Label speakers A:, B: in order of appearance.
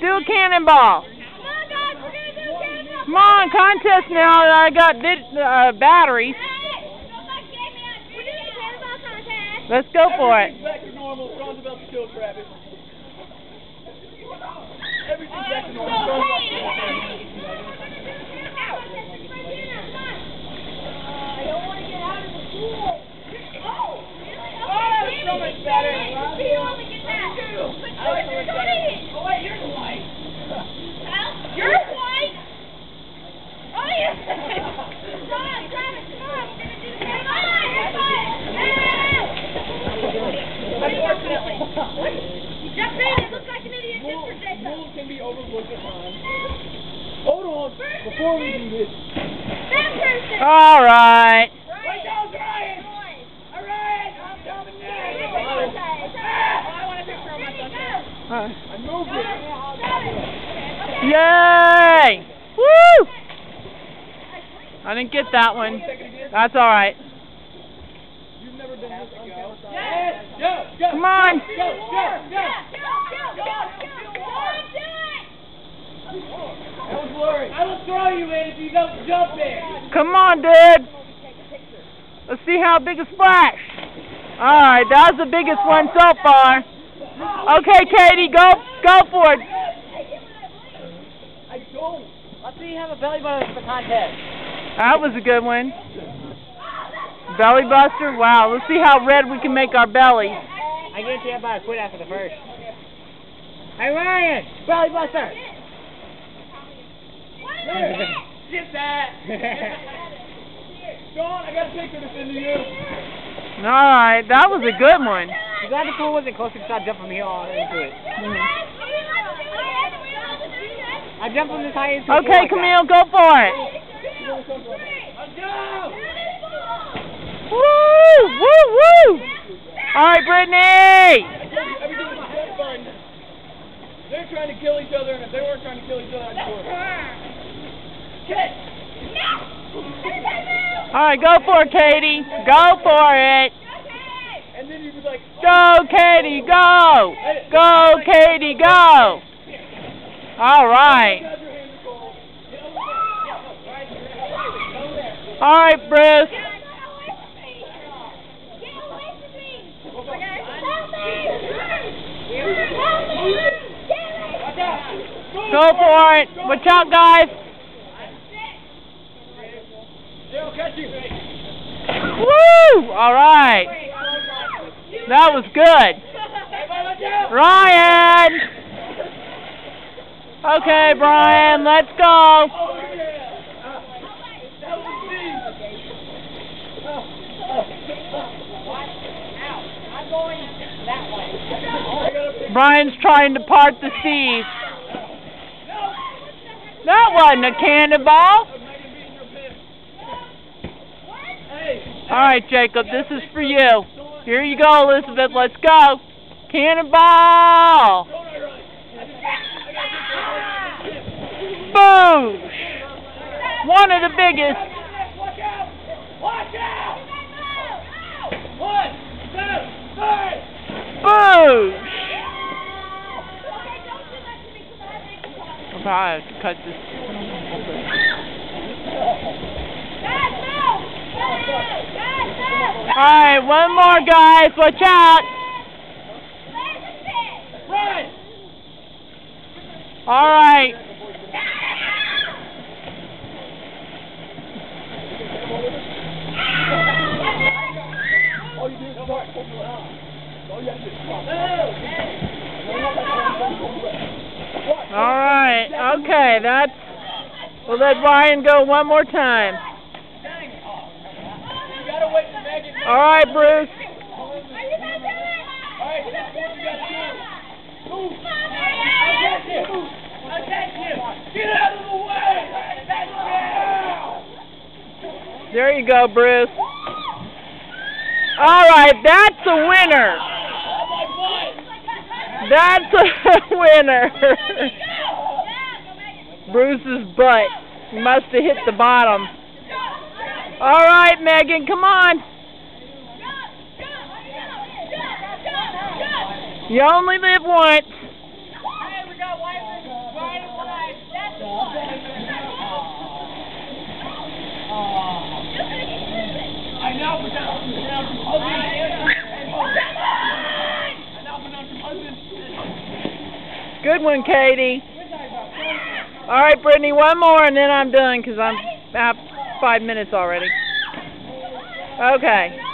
A: do a cannonball. Come on, contest now. I got batteries. Let's go for it.
B: Everything's back to normal. Ron's about to kill Travis. Everything's back to normal.
C: I don't want to get out of the pool. Oh,
B: that's so much better.
C: You want to get that?
B: Oh, wait, you're the white.
C: You're white. Oh, yeah. Come on, Travis, come on. We're going to do the come on, unfortunately. You jumped in. It looks like an idiot just for saying so.
B: Rules can be overlooked at times. Hold on. Before we do this.
C: That person.
A: All right.
B: Right now, Ryan. All right. I'm coming now.
C: I want to picture on my phone.
B: I moved it.
A: Yay! Woo! I didn't get that one. That's all right.
B: You've never been this on camera. Go.
A: Come on.
B: Go. That was blurry. I will throw you in if you don't jump in.
A: Come on, dude. Let's see how big a splash. All right, that was the biggest one so far. Okay, Katie, go for it.
B: I don't. Let's see you have a belly button for the contest.
A: That was a good one. Belly buster? Wow, let's see how red we can make our belly.
B: I guarantee I'm about to quit after the first. Hey, Ryan! Belly buster! Get that! Dawn, I got a picture to send to you.
A: Alright, that was a good one.
B: I'm glad the pool wasn't close to stop jumping me on into it. I jumped from this high into it.
A: Okay, Camille, go for it.
B: Let's go!
A: Woo! Alright, Brittany!
B: Everything was just fun. They're trying to kill each other, and if they weren't trying to kill each other, I'd score.
A: Alright, go for it, Katie. Go for it.
B: And then he was like,
A: Go, Katie, go! Go, Katie, go! Alright. Alright, Bruce. Go for it. Watch out, guys. Woo! Alright. That was good. Ryan! Okay, Brian, let's go. Brian's trying to part the seas. That wasn't a cannonball. Alright, Jacob, this is for you. Here you go, Elizabeth. Let's go. Cannonball! Boosh! One of the biggest.
B: Watch out! 1, 2, 3!
A: Boosh! I'll probably have to cut this. Alright, one more, guys. Watch out.
B: Run!
A: Alright.
B: All you do is start. All you have to do is stop.
A: Alright, okay, that's... We'll let Ryan go one more time. Alright, Bruce.
B: Get out of the way!
A: There you go, Bruce. Alright, that's a winner. That's a winner. Bruce's butt. He must have hit the bottom. Alright, Megan, come on. You only live once.
B: out some husbands. And helping out some husbands.
A: Good one, Katie. All right, Brittany, one more and then I'm done because I'm at 5 minutes already. Okay.